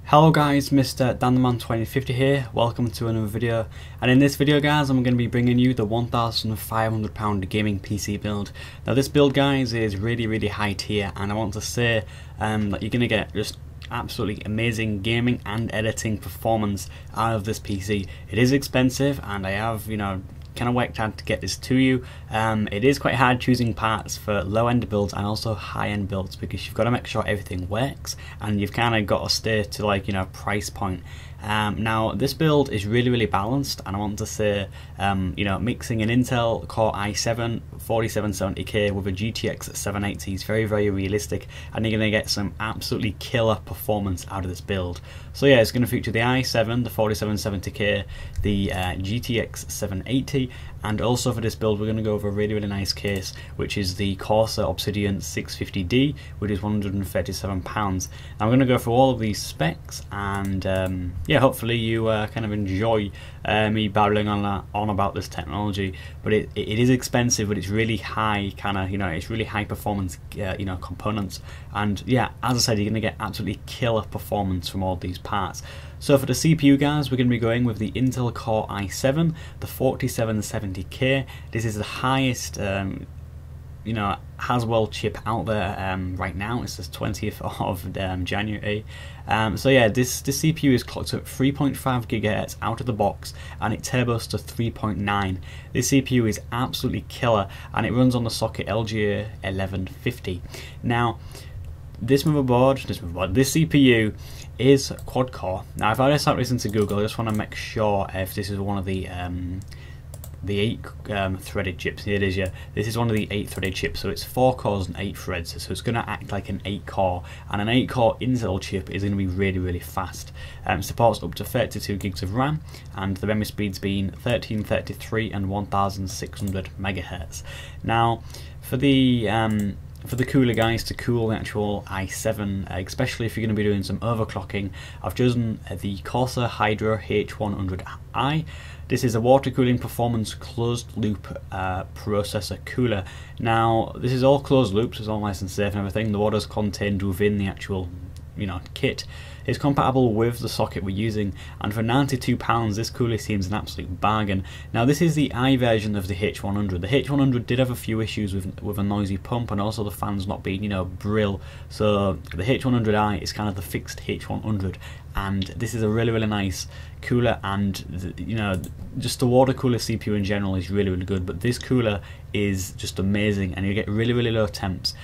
Hello guys, Mr. DanTheMan2050 here, welcome to another video, and in this video guys I'm going to be bringing you the £1,500 gaming PC build. Now this build guys is really high tier, and I want to say that you're going to get just absolutely amazing gaming and editing performance out of this PC. It is expensive and I have, kind of worked hard to get this to you. It is quite hard choosing parts for low end builds and also high end builds because you've got to make sure everything works and you've kind of got to stay to price point. Now this build is really balanced, and I want to say mixing an Intel Core i7 4770K with a GTX 780 is very realistic, and you're going to get some absolutely killer performance out of this build. So yeah, it's going to feature the i7, the 4770K, the GTX 780, and also for this build we're going to go over a really nice case, which is the Corsair Obsidian 650D, which is £137. Now I'm going to go through all of these specs, and yeah, hopefully you kind of enjoy me babbling on about this technology. But it is expensive, but it's really high it's really high performance components, and yeah, as I said, you're going to get absolutely killer performance from all these parts. So for the CPU guys, we're going to be going with the Intel Core i7, the 4770K. This is the highest Haswell chip out there right now. It's the 20th of January. So yeah, this CPU is clocked at 3.5 GHz out of the box, and it turbos to 3.9. This CPU is absolutely killer, and it runs on the socket LGA 1150. Now this CPU is quad core. Now if I start listening to Google, I just want to make sure if this is one of the 8 threaded chips. It is, yeah. This is one of the 8 threaded chips, so it's 4 cores and 8 threads, so it's going to act like an 8 core, and an 8 core Intel chip is going to be really fast. It supports up to 32 gigs of RAM, and the memory speeds being 1333 and 1600 megahertz. Now for the cooler guys, to cool the actual i7, especially if you're going to be doing some overclocking, I've chosen the Corsair Hydro H100i. This is a water cooling performance closed loop processor cooler. Now this is all closed loops, it's all nice and safe and everything. The water is contained within the actual kit. It's compatible with the socket we're using, and for £92 this cooler seems an absolute bargain. Now this is the i version of the H100. The H100 did have a few issues with a noisy pump, and also the fans not being brill, so the H100i is kind of the fixed H100, and this is a really nice cooler, and just the water cooler CPU in general is really good, but this cooler is just amazing, and you get really low temps.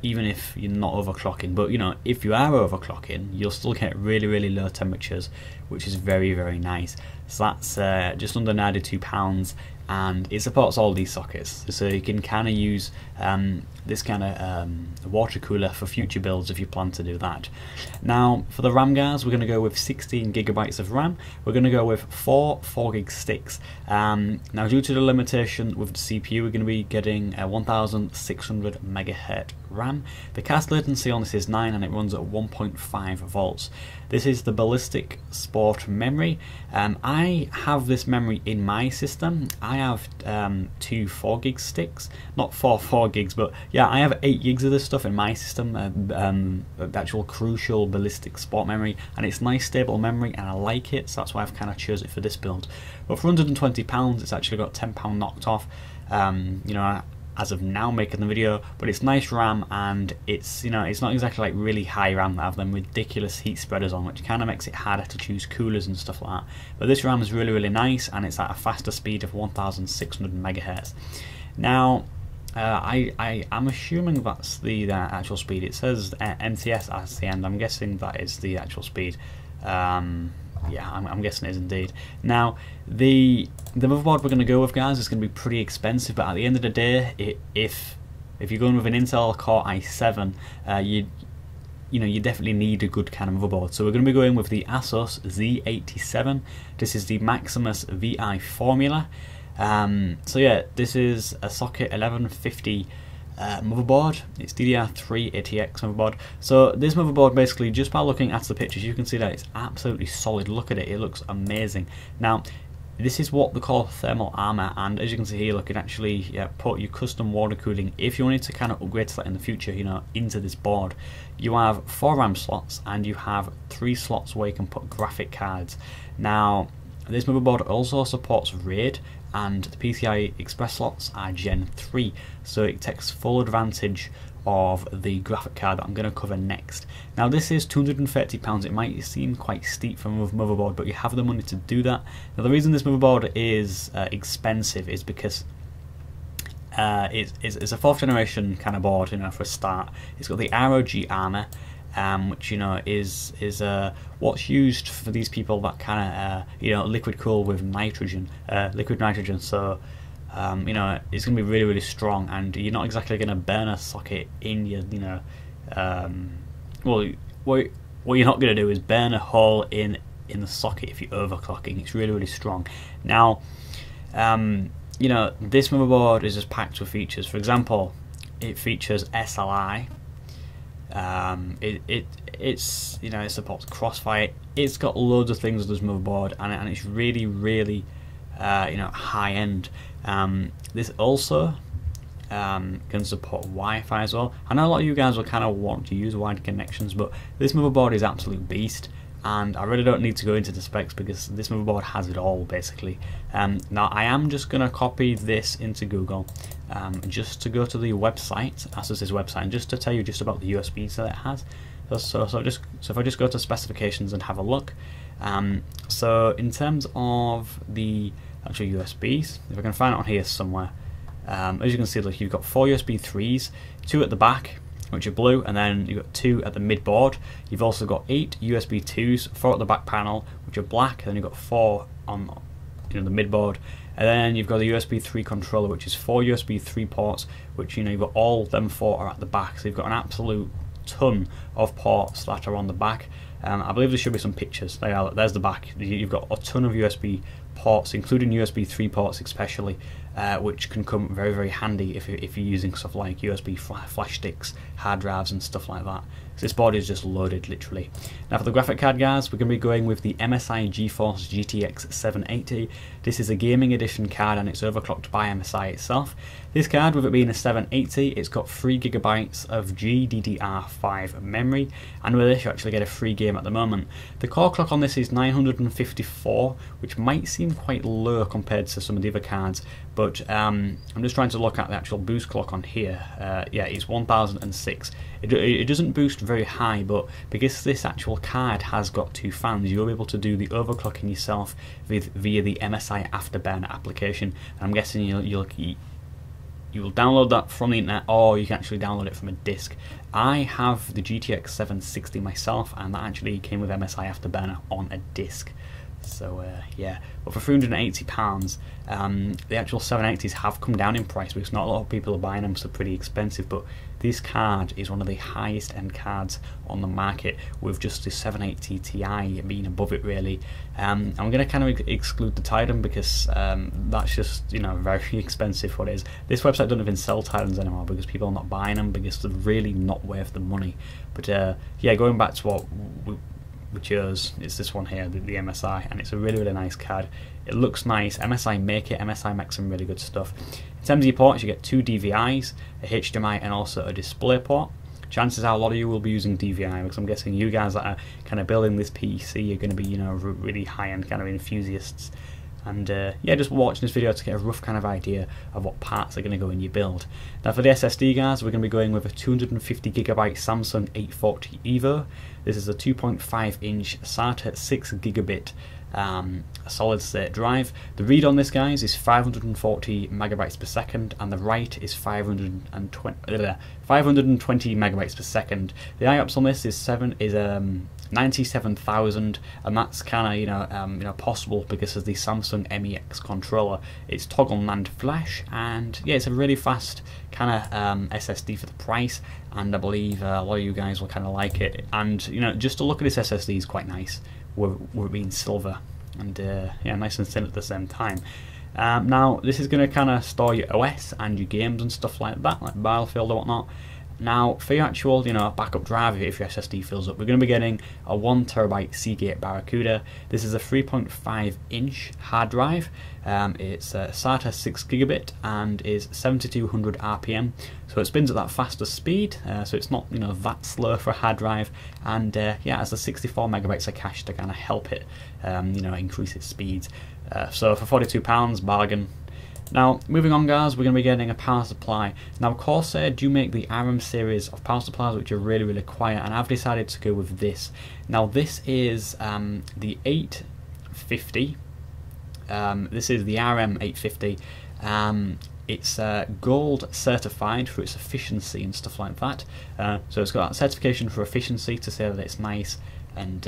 Even if you're not overclocking, but if you are overclocking, you'll still get really low temperatures, which is very nice. So that's just under £92, and it supports all these sockets, so you can kind of use this kind of water cooler for future builds if you plan to do that. Now for the RAM guys, we're going to go with 16 gigabytes of RAM. We're going to go with 4 4GB sticks. Now due to the limitation with the CPU, we're going to be getting a 1600 megahertz RAM. The cast latency on this is 9, and it runs at 1.5 volts. This is the Ballistix Sport memory. I have this memory in my system. I have 2 4GB sticks, not 4 gigs, but yeah, I have 8 gigs of this stuff in my system, the actual crucial Ballistix Sport memory, and it's nice stable memory and I like it, so that's why I've kind of chose it for this build. But for £120 it's actually got £10 knocked off, as of now making the video, but it's nice RAM, and it's it's not exactly like really high RAM that have them ridiculous heat spreaders on, which kind of makes it harder to choose coolers and stuff like that. But this RAM is really nice, and it's at a faster speed of 1600 megahertz. Now I'm assuming that's the actual speed. It says NTS at the end. I'm guessing that is the actual speed. Yeah, I'm guessing it is indeed. Now the motherboard we're going to go with guys is going to be pretty expensive, but at the end of the day, if you're going with an Intel Core i7, you definitely need a good kind of motherboard. So we're going to be going with the ASUS Z87. This is the MAXIMUS VI formula. So yeah, this is a socket 1150 motherboard. It's DDR3 ATX motherboard. So this motherboard, basically, just by looking at the pictures, you can see that it's absolutely solid. Look at it, it looks amazing. Now this is what they call thermal armor, and as you can see here, look, you can actually put your custom water cooling if you wanted to kind of upgrade to that in the future, you know, into this board. You have 4 RAM slots and you have 3 slots where you can put graphic cards. Now, this motherboard also supports RAID, and the PCI Express slots are Gen 3, so it takes full advantage of the graphic card that I'm going to cover next. Now this is £230, it might seem quite steep for a motherboard, but you have the money to do that. Now the reason this motherboard is expensive is because it's a 4th generation kind of board, you know, for a start. It's got the ROG armor, which, you know, is what's used for these people that kind of you know, liquid cool with nitrogen, liquid nitrogen. So you know, it's going to be really, really strong, and you're not exactly going to burn a socket in your, you know, well, what you're not going to do is burn a hole in the socket if you're overclocking. It's really, really strong. Now, you know, this motherboard is just packed with features. For example, it features SLI. It's you know, it supports Crossfire. It's got loads of things with this motherboard, and it's really, really you know, high end. This also can support Wi-Fi as well. I know a lot of you guys will kind of want to use wired connections, but this motherboard is absolute beast, and I really don't need to go into the specs because this motherboard has it all basically. Now I am just going to copy this into Google, just to go to the website, ASUS's website, and just to tell you just about the USBs that it has. So if I just go to specifications and have a look, so in terms of the actual USBs, if I can find it on here somewhere, as you can see, look, you've got 4 USB 3s, 2 at the back, which are blue, and then you've got 2 at the mid board. You've also got 8 USB 2s, 4 at the back panel, which are black, and then you've got 4 on, you know, the mid board, and then you've got the USB 3 controller, which is 4 USB 3 ports, which, you know, you've got all them 4 are at the back, so you've got an absolute ton of ports that are on the back. I believe there should be some pictures. There's the back. You've got a ton of USB ports, including USB 3 ports especially, which can come very, very handy if you're using stuff like USB flash sticks, hard drives and stuff like that. So this board is just loaded, literally. Now for the graphic card, guys, we're going to be going with the MSI Geforce GTX 780. This is a gaming edition card, and it's overclocked by MSI itself. This card, with it being a 780, it's got 3GB of GDDR5 memory, and with this you actually get a free game at the moment. The core clock on this is 954, which might seem quite low compared to some of the other cards, but I'm just trying to look at the actual boost clock on here. Yeah, it's 1006. It doesn't boost very high, but because this actual card has got 2 fans, you'll be able to do the overclocking yourself via the MSI Afterburner application. And I'm guessing you will download that from the internet, or you can actually download it from a disc. I have the GTX 760 myself, and that actually came with MSI Afterburner on a disc. So yeah, but for £380, the actual 780s have come down in price because not a lot of people are buying them, so they're pretty expensive. But this card is one of the highest end cards on the market, with just the 780 Ti being above it really. I'm going to kind of exclude the Titan because that's just, you know, very expensive for what it is. This website doesn't even sell Titans anymore because people are not buying them because they're really not worth the money. But yeah, going back to what we chose, it's this one here, the MSI, and it's a really, really nice card. It looks nice. MSI make it. MSI makes some really good stuff. In terms of your ports, you get 2 DVIs, a HDMI, and also a display port. Chances are a lot of you will be using DVI because I'm guessing you guys that are kind of building this PC are going to be, you know, really high-end kind of enthusiasts. And yeah, just watching this video to get a rough kind of idea of what parts are going to go in your build. Now for the SSD, guys, we're going to be going with a 250GB Samsung 840 EVO. This is a 2.5-inch SATA 6GB solid state drive. The read on this, guys, is 540 megabytes per second, and the write is 520 megabytes per second. The IOPS on this is 97,000, and that's kind of, you know, possible because of the Samsung MEX controller. It's toggle NAND flash, and yeah, it's a really fast kind of SSD for the price, and I believe a lot of you guys will kind of like it. And you know, just to look at this SSD is quite nice, with it being silver, and yeah, nice and thin at the same time. Now this is going to kind of store your OS and your games and stuff like that, like Battlefield or whatnot. Now, for your actual, backup drive, if your SSD fills up, we're going to be getting a 1TB Seagate Barracuda. This is a 3.5-inch hard drive. It's SATA 6GB and is 7200 RPM, so it spins at that faster speed. So it's not, that slow for a hard drive. And yeah, it has the 64 megabytes of cache to kind of help it, increase its speeds. So for £42, bargain. Now, moving on guys, we're going to be getting a power supply. Now, Corsair do make the RM series of power supplies which are really quiet, and I've decided to go with this. Now, this is the 850. This is the RM 850. It's gold certified for its efficiency and stuff like that. So it's got that certification for efficiency to say that it's nice and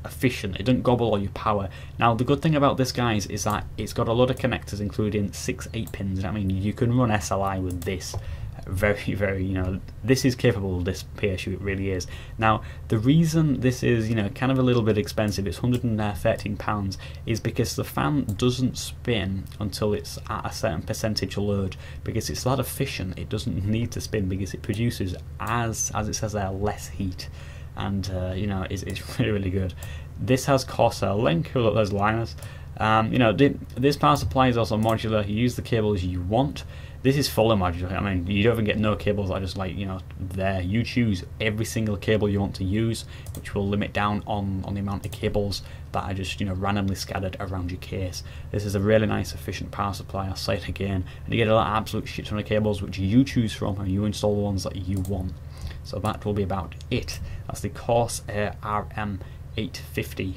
efficient. It doesn't gobble all your power. Now, the good thing about this, guys, is that it's got a lot of connectors, including 6 8-pins. I mean, you can run SLI with this. Very, this is capable of this PSU, it really is. Now, the reason this is, kind of a little bit expensive, it's £113, is because the fan doesn't spin until it's at a certain percentage load, because it's that efficient. It doesn't need to spin because it produces, as it says there, less heat. And it's really good. This has Corsair link. Look, there's Linus. This power supply is also modular. You use the cables you want. This is fully modular. I mean, you don't even get no cables that are just like there. You choose every single cable you want to use, which will limit down on the amount of cables that are just randomly scattered around your case. This is a really nice, efficient power supply. I'll say it again, and you get a lot of absolute shit ton of cables which you choose from, and you install the ones that you want. So that will be about it. That's the Corsair RM850.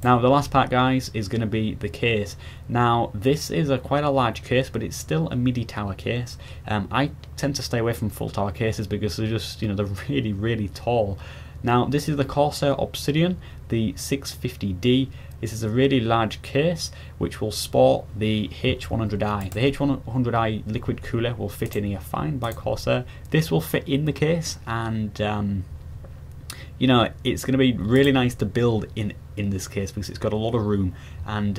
Now, the last part, guys, is going to be the case. Now, this is quite a large case, but it's still a midi tower case. I tend to stay away from full tower cases because they're just, they're really tall. Now, this is the Corsair Obsidian, the 650D. This is a really large case which will sport the H100i. The H100i liquid cooler will fit in here fine by Corsair. This will fit in the case, and it's going to be really nice to build in this case because it's got a lot of room. And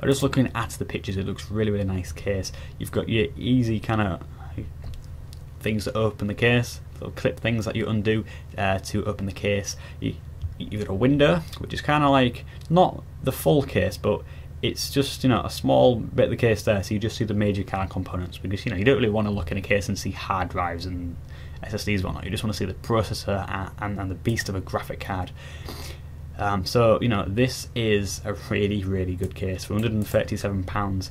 just looking at the pictures, it looks really nice case. You've got your easy kind of things to open the case, little clip things that you undo to open the case. You've got a window, which is kind of like not the full case, but it's just a small bit of the case there, so you just see the major kind of components, because you don't really want to look in a case and see hard drives and SSDs and whatnot. You just want to see the processor and the beast of a graphic card. So this is a really good case for £137.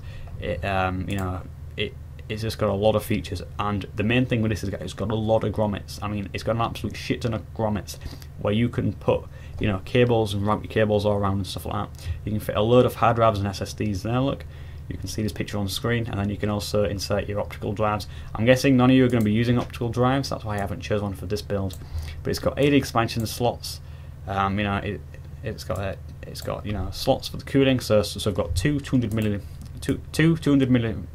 It's just got a lot of features, and the main thing with this is it's got a lot of grommets. I mean, it's got an absolute shit ton of grommets where you can put cables and wrap your cables all around and stuff like that. You can fit a load of hard drives and SSDs there. Look, you can see this picture on screen, and then you can also insert your optical drives. I'm guessing none of you are going to be using optical drives, that's why I haven't chosen one for this build. But it's got 80 expansion slots. It's got slots for the cooling. So I've got two 200 millimeter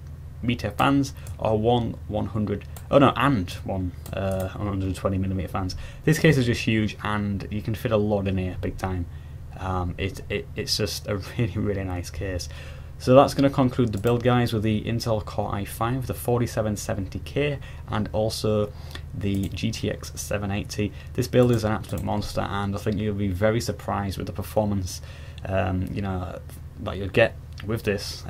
fans, or one 120mm fans. This case is just huge, and you can fit a lot in here, big time. It's just a really nice case. So that's going to conclude the build, guys, with the Intel Core i5, the 4770K, and also the GTX 780. This build is an absolute monster, and I think you'll be very surprised with the performance that you'll get with this.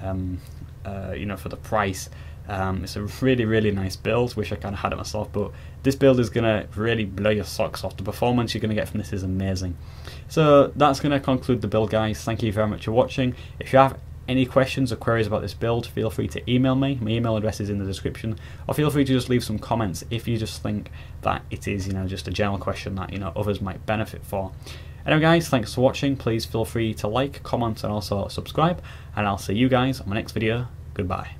For the price. It's a really nice build. Wish I kind of had it myself, but this build is going to really blow your socks off. The performance you're going to get from this is amazing. So that's going to conclude the build, guys. Thank you very much for watching. If you have any questions or queries about this build, feel free to email me. My email address is in the description, or feel free to just leave some comments if you just think that it is just a general question that others might benefit for. Anyway, guys, thanks for watching. Please feel free to like, comment, and also subscribe, and I'll see you guys on my next video. Goodbye.